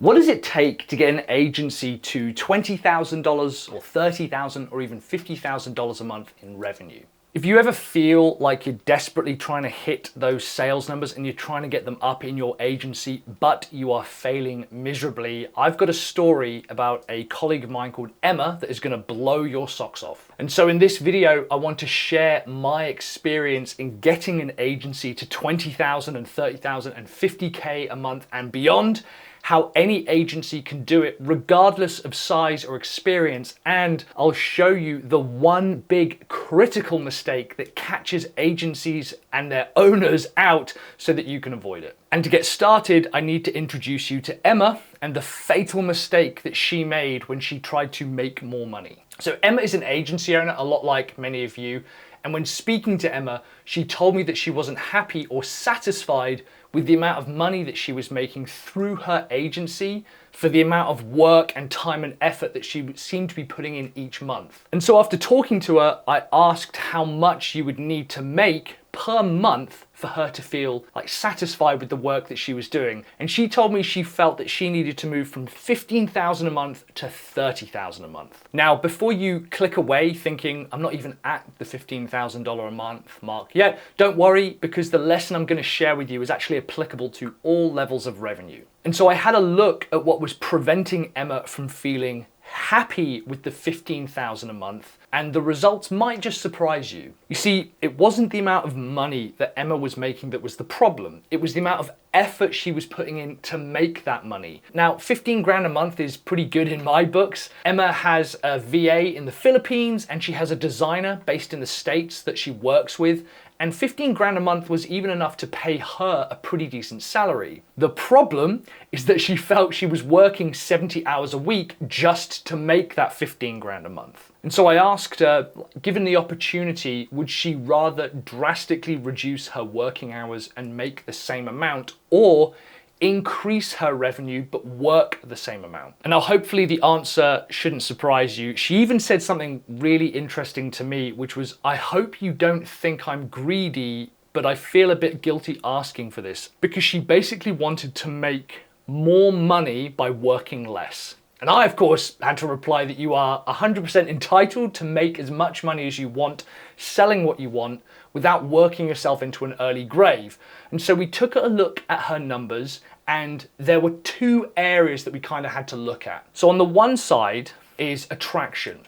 What does it take to get an agency to $20,000 or $30,000 or even $50,000 a month in revenue? If you ever feel like you're desperately trying to hit those sales numbers and you're trying to get them up in your agency, but you are failing miserably, I've got a story about a colleague of mine called Emma that is going to blow your socks off. And so in this video, I want to share my experience in getting an agency to 20,000 and 30,000 and 50K a month and beyond, how any agency can do it regardless of size or experience, and I'll show you the one big critical mistake that catches agencies and their owners out so that you can avoid it. And to get started, I need to introduce you to Emma and the fatal mistake that she made when she tried to make more money. So Emma is an agency owner, a lot like many of you, and when speaking to Emma, she told me that she wasn't happy or satisfied with the amount of money that she was making through her agency for the amount of work and time and effort that she seemed to be putting in each month. And so after talking to her, I asked how much you would need to make per month for her to feel like satisfied with the work that she was doing. And she told me she felt that she needed to move from 15,000 a month to 30,000 a month. Now, before you click away thinking, I'm not even at the $15,000 a month mark yet, don't worry, because the lesson I'm going to share with you is actually applicable to all levels of revenue. And so I had a look at what was preventing Emma from feeling happy with the 15,000 a month, and the results might just surprise you. You see, it wasn't the amount of money that Emma was making that was the problem. It was the amount of effort she was putting in to make that money. Now, 15 grand a month is pretty good in my books. Emma has a VA in the Philippines and she has a designer based in the States that she works with. And 15 grand a month was even enough to pay her a pretty decent salary. The problem is that she felt she was working 70 hours a week just to make that 15 grand a month. And so I asked her, given the opportunity, would she rather drastically reduce her working hours and make the same amount, or increase her revenue but work the same amount? And now hopefully the answer shouldn't surprise you. She even said something really interesting to me, which was, I hope you don't think I'm greedy, but I feel a bit guilty asking for this, because she basically wanted to make more money by working less. And I, of course, had to reply that you are 100% entitled to make as much money as you want, selling what you want, without working yourself into an early grave. And so we took a look at her numbers, and there were two areas that we kind of had to look at. So on the one side is attraction.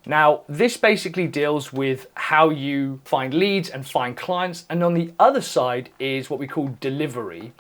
Now, this basically deals with how you find leads and find clients. And on the other side is what we call delivery.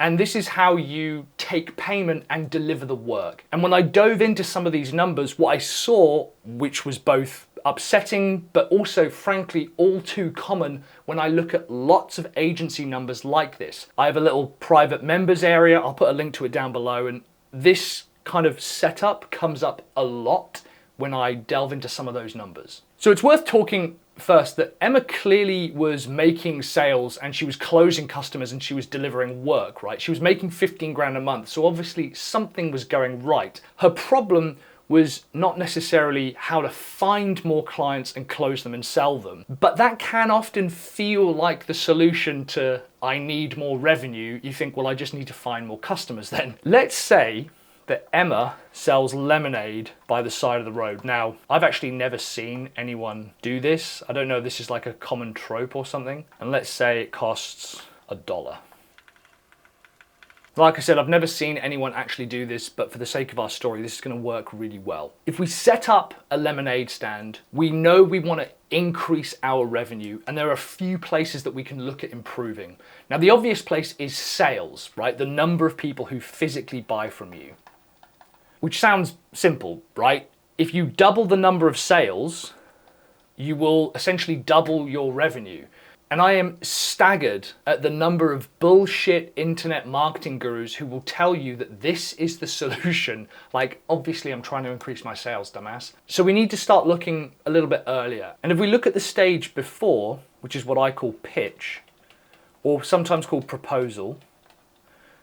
And this is how you take payment and deliver the work. And when I dove into some of these numbers, what I saw, which was both upsetting, but also frankly all too common when I look at lots of agency numbers like this. I have a little private members area, I'll put a link to it down below, and this kind of setup comes up a lot when I delve into some of those numbers. So it's worth talking first that Emma clearly was making sales and she was closing customers and she was delivering work, right? She was making 15 grand a month, so obviously something was going right. Her problem was not necessarily how to find more clients and close them and sell them, but that can often feel like the solution to I need more revenue. You think, well, I just need to find more customers then. Let's say that Emma sells lemonade by the side of the road. Now, I've actually never seen anyone do this. I don't know if this is like a common trope or something. And let's say it costs $1. Like I said, I've never seen anyone actually do this, but for the sake of our story, this is going to work really well. If we set up a lemonade stand, we know we want to increase our revenue, and there are a few places that we can look at improving. Now, the obvious place is sales, right? The number of people who physically buy from you. Which sounds simple, right? If you double the number of sales, you will essentially double your revenue. And I am staggered at the number of bullshit internet marketing gurus who will tell you that this is the solution. Like, obviously I'm trying to increase my sales, dumbass. So we need to start looking a little bit earlier. And if we look at the stage before, which is what I call pitch, or sometimes called proposal,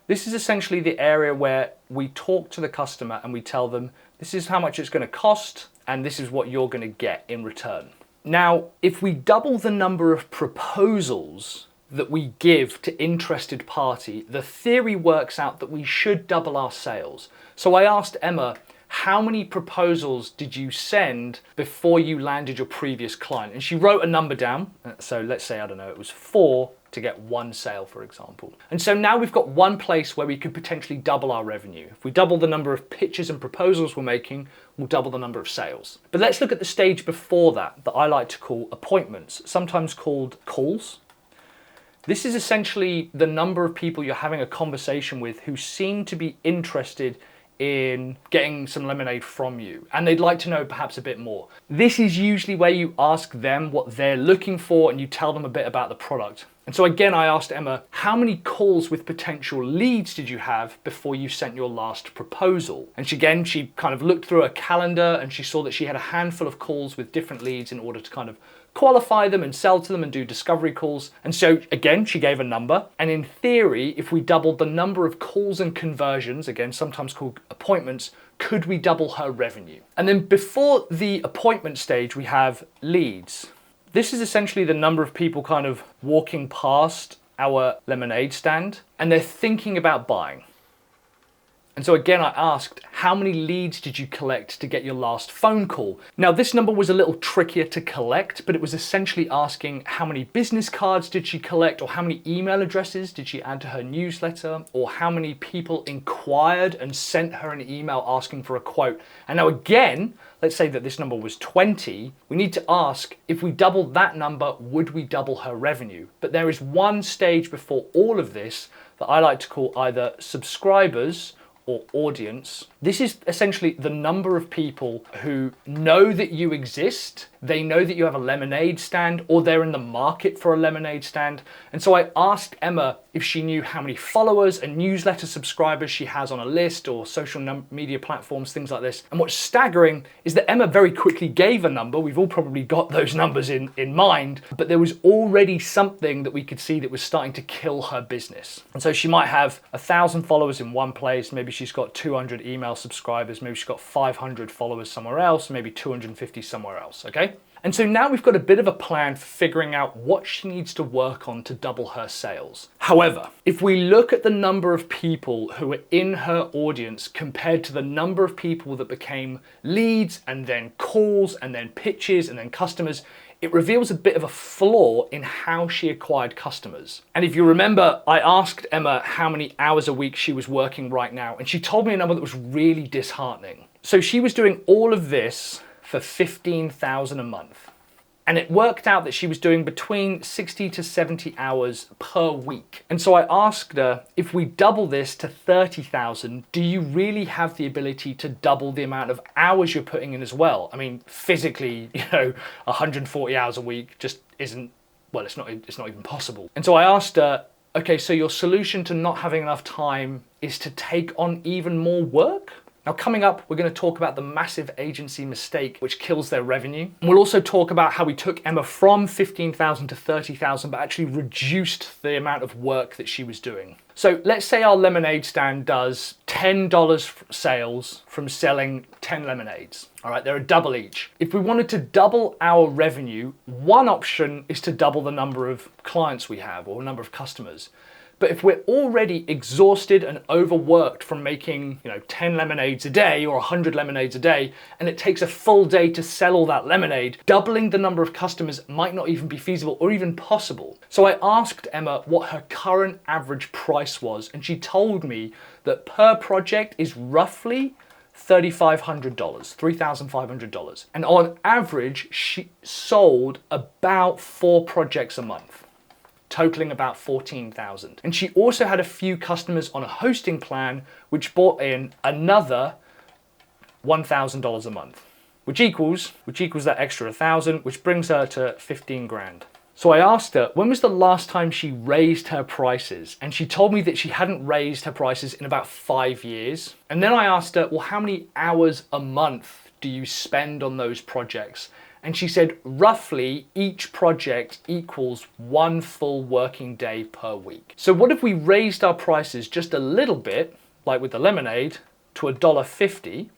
this is essentially the area where we talk to the customer and we tell them, this is how much it's going to cost and this is what you're going to get in return. Now, if we double the number of proposals that we give to interested party, the theory works out that we should double our sales. So I asked Emma, how many proposals did you send before you landed your previous client? And she wrote a number down. So let's say, I don't know, it was 4 to get 1 sale, for example. And so now we've got one place where we could potentially double our revenue. If we double the number of pitches and proposals we're making, we'll double the number of sales. But let's look at the stage before that I like to call appointments, sometimes called calls. This is essentially the number of people you're having a conversation with who seem to be interested in getting some lemonade from you, and they'd like to know perhaps a bit more. This is usually where you ask them what they're looking for and you tell them a bit about the product. And so again, I asked Emma, how many calls with potential leads did you have before you sent your last proposal? And she kind of looked through her calendar and she saw that she had a handful of calls with different leads in order to kind of qualify them and sell to them and do discovery calls. And so again, she gave a number. And in theory, if we doubled the number of calls and conversions, again, sometimes called appointments, could we double her revenue? And then before the appointment stage, we have leads. This is essentially the number of people kind of walking past our lemonade stand and they're thinking about buying. And so again, I asked, how many leads did you collect to get your last phone call? Now, this number was a little trickier to collect, but it was essentially asking how many business cards did she collect, or how many email addresses did she add to her newsletter, or how many people inquired and sent her an email asking for a quote. And now again, let's say that this number was 20, we need to ask, if we doubled that number, would we double her revenue? But there is one stage before all of this that I like to call either subscribers or audience. This is essentially the number of people who know that you exist, they know that you have a lemonade stand, or they're in the market for a lemonade stand. And so I asked Emma if she knew how many followers and newsletter subscribers she has on a list or social media platforms, things like this. And what's staggering is that Emma very quickly gave a number. We've all probably got those numbers in mind, but there was already something that we could see that was starting to kill her business. And so she might have 1,000 followers in one place, maybe she's got 200 email subscribers, maybe she's got 500 followers somewhere else, maybe 250 somewhere else, okay? And so now we've got a bit of a plan for figuring out what she needs to work on to double her sales. However, if we look at the number of people who are in her audience compared to the number of people that became leads and then calls and then pitches and then customers, it reveals a bit of a flaw in how she acquired customers. And if you remember, I asked Emma how many hours a week she was working right now, and she told me a number that was really disheartening. So she was doing all of this for $15,000 a month. And it worked out that she was doing between 60 to 70 hours per week. And so I asked her, if we double this to 30,000, do you really have the ability to double the amount of hours you're putting in as well? I mean, physically, 140 hours a week just isn't, well, it's not even possible. And so I asked her, okay, so your solution to not having enough time is to take on even more work? Now, coming up, we're going to talk about the massive agency mistake which kills their revenue. And we'll also talk about how we took Emma from 15,000 to 30,000, but actually reduced the amount of work that she was doing. So let's say our lemonade stand does $10 sales from selling 10 lemonades. All right, they're a double each. If we wanted to double our revenue, one option is to double the number of clients we have or number of customers. But if we're already exhausted and overworked from making, 10 lemonades a day or 100 lemonades a day, and it takes a full day to sell all that lemonade, doubling the number of customers might not even be feasible or even possible. So I asked Emma what her current average price was, and she told me that per project is roughly $3,500, $3,500. And on average, she sold about 4 projects a month, totaling about 14,000. And she also had a few customers on a hosting plan, which brought in another $1,000 a month, which equals that extra 1,000, which brings her to 15 grand. So I asked her, when was the last time she raised her prices? And she told me that she hadn't raised her prices in about 5 years. And then I asked her, well, how many hours a month do you spend on those projects? And she said, roughly each project equals 1 full working day per week. So what if we raised our prices just a little bit, like with the lemonade, to $1.50?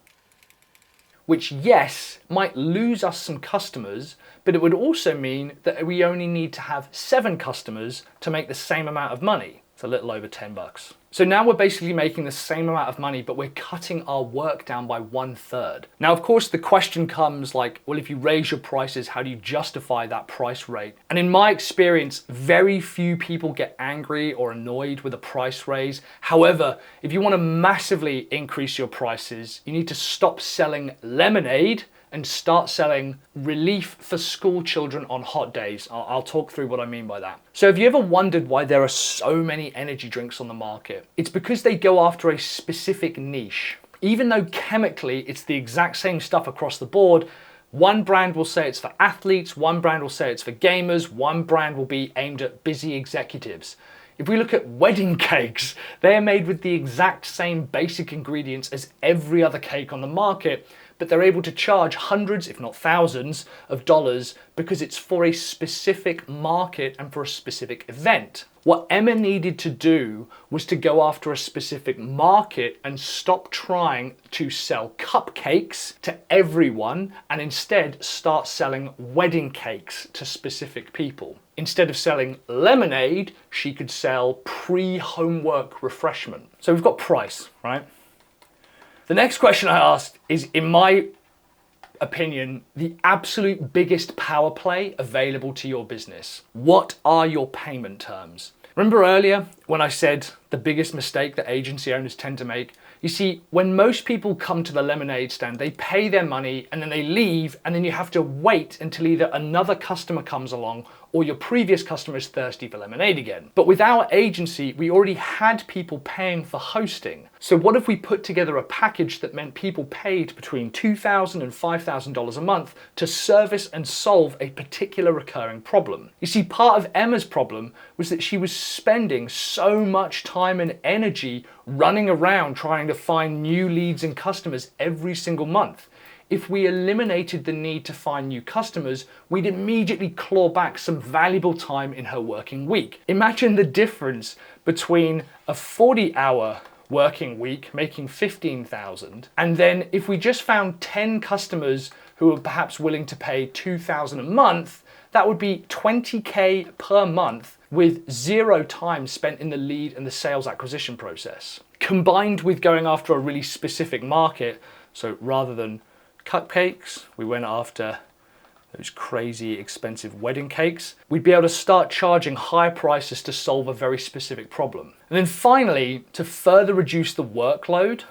which, yes, might lose us some customers, but it would also mean that we only need to have 7 customers to make the same amount of money. It's a little over $10. So now we're basically making the same amount of money, but we're cutting our work down by 1/3. Now, of course, the question comes like, well, if you raise your prices, how do you justify that price rate? And in my experience, very few people get angry or annoyed with a price raise. However, if you want to massively increase your prices, you need to stop selling lemonade and start selling relief for school children on hot days. I'll talk through what I mean by that. So have you ever wondered why there are so many energy drinks on the market? It's because they go after a specific niche. Even though chemically it's the exact same stuff across the board, one brand will say it's for athletes, one brand will say it's for gamers, one brand will be aimed at busy executives. If we look at wedding cakes, they are made with the exact same basic ingredients as every other cake on the market, but they're able to charge hundreds, if not thousands, of dollars because it's for a specific market and for a specific event. What Emma needed to do was to go after a specific market and stop trying to sell cupcakes to everyone and instead start selling wedding cakes to specific people. Instead of selling lemonade, she could sell pre-homework refreshment. So we've got price, right? The next question I asked is, in my opinion, the absolute biggest power play available to your business. What are your payment terms? Remember earlier when I said the biggest mistake that agency owners tend to make? You see, when most people come to the lemonade stand, they pay their money and then they leave, and then you have to wait until either another customer comes along or your previous customer is thirsty for lemonade again. But with our agency, we already had people paying for hosting. So what if we put together a package that meant people paid between $2,000 and $5,000 a month to service and solve a particular recurring problem? You see, part of Emma's problem was that she was spending so much time and energy running around trying to find new leads and customers every single month. If we eliminated the need to find new customers, we'd immediately claw back some valuable time in her working week. Imagine the difference between a 40-hour working week making $15,000, and then if we just found 10 customers who were perhaps willing to pay $2,000 a month, that would be $20K per month with 0 time spent in the lead and the sales acquisition process. Combined with going after a really specific market, so rather than cupcakes, we went after those crazy expensive wedding cakes, we'd be able to start charging higher prices to solve a very specific problem. And then finally, to further reduce the workload,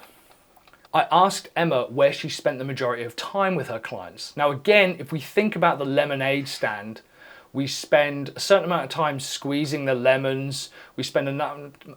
I asked Emma where she spent the majority of time with her clients. Now again, if we think about the lemonade stand, we spend a certain amount of time squeezing the lemons. We spend an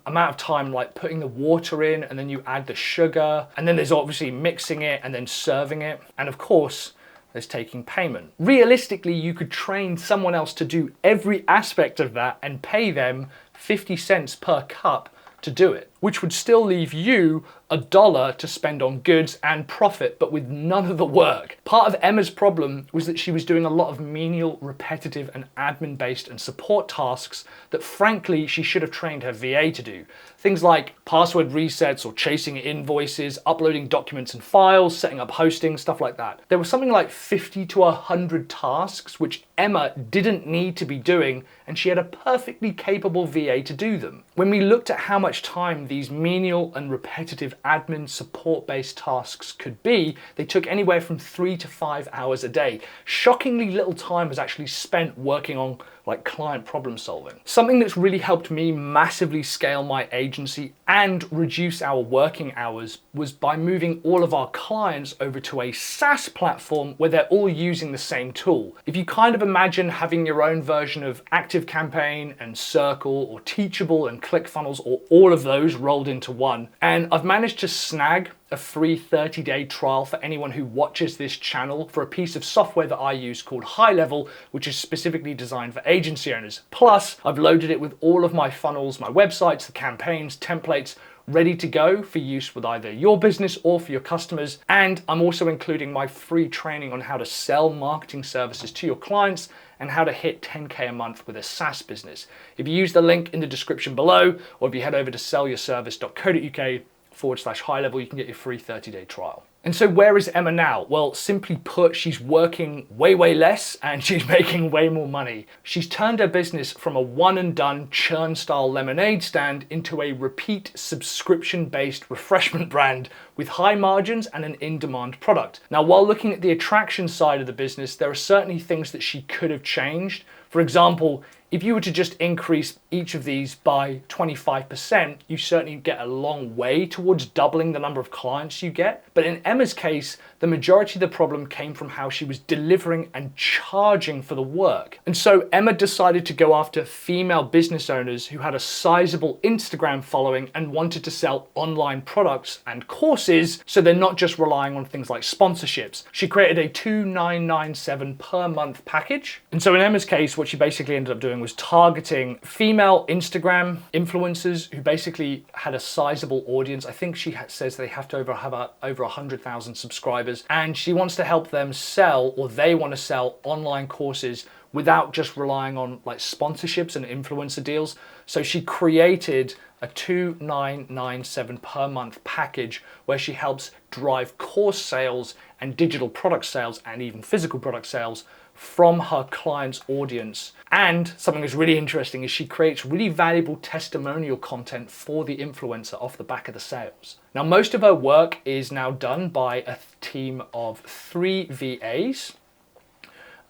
amount of time like putting the water in, and then you add the sugar. And then there's obviously mixing it and then serving it. And of course, there's taking payment. Realistically, you could train someone else to do every aspect of that and pay them 50 cents per cup to do it, which would still leave you $1 to spend on goods and profit, but with none of the work. Part of Emma's problem was that she was doing a lot of menial, repetitive, and admin-based and support tasks that frankly she should have trained her VA to do. Things like password resets or chasing invoices, uploading documents and files, setting up hosting, stuff like that. There was something like 50 to 100 tasks which Emma didn't need to be doing, and she had a perfectly capable VA to do them. When we looked at how much time these menial and repetitive admin support-based tasks could be, they took anywhere from 3 to 5 hours a day. Shockingly little time was actually spent working on like client problem solving. Something that's really helped me massively scale my agency and reduce our working hours was by moving all of our clients over to a SaaS platform where they're all using the same tool. If you kind of imagine having your own version of ActiveCampaign and Circle or Teachable and ClickFunnels, or all of those rolled into one, and I've managed to snag a free 30-day trial for anyone who watches this channel for a piece of software that I use called High Level, which is specifically designed for agency owners. Plus, I've loaded it with all of my funnels, my websites, the campaigns, templates, ready to go for use with either your business or for your customers. And I'm also including my free training on how to sell marketing services to your clients and how to hit 10K a month with a SaaS business. If you use the link in the description below, or if you head over to sellyourservice.co.uk/high level, you can get your free 30-day trial. And so where is Emma now? Well, simply put, she's working way less and she's making way more money. She's turned her business from a one and done churn style lemonade stand into a repeat subscription based refreshment brand with high margins and an in-demand product. Now, while looking at the attraction side of the business, there are certainly things that she could have changed. For example, if you were to just increase each of these by 25%, you certainly get a long way towards doubling the number of clients you get. But in Emma's case, the majority of the problem came from how she was delivering and charging for the work. And so Emma decided to go after female business owners who had a sizable Instagram following and wanted to sell online products and courses, so they're not just relying on things like sponsorships. She created a $2,997 per month package. And so in Emma's case, what she basically ended up doing was targeting female Instagram influencers who basically had a sizable audience. I think she says they have to have over 100,000 subscribers, and she wants to help them sell, or they want to sell online courses without just relying on like sponsorships and influencer deals. So she created a $2,997 per month package where she helps drive course sales and digital product sales and even physical product sales from her client's audience. And something that's really interesting is she creates really valuable testimonial content for the influencer off the back of the sales. Now, most of her work is now done by a team of 3 VAs,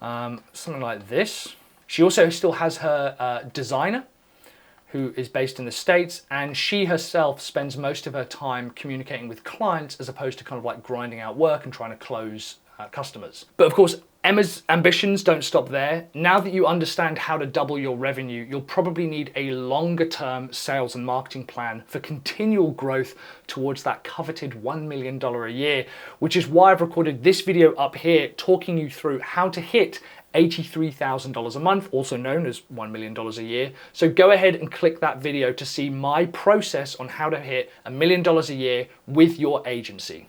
something like this. She also still has her designer, who is based in the States, and she herself spends most of her time communicating with clients as opposed to kind of like grinding out work and trying to close customers. But of course, Emma's ambitions don't stop there. Now that you understand how to double your revenue, you'll probably need a longer term sales and marketing plan for continual growth towards that coveted $1 million a year, which is why I've recorded this video up here talking you through how to hit $83,000 a month, also known as $1 million a year. So go ahead and click that video to see my process on how to hit $1 million a year with your agency.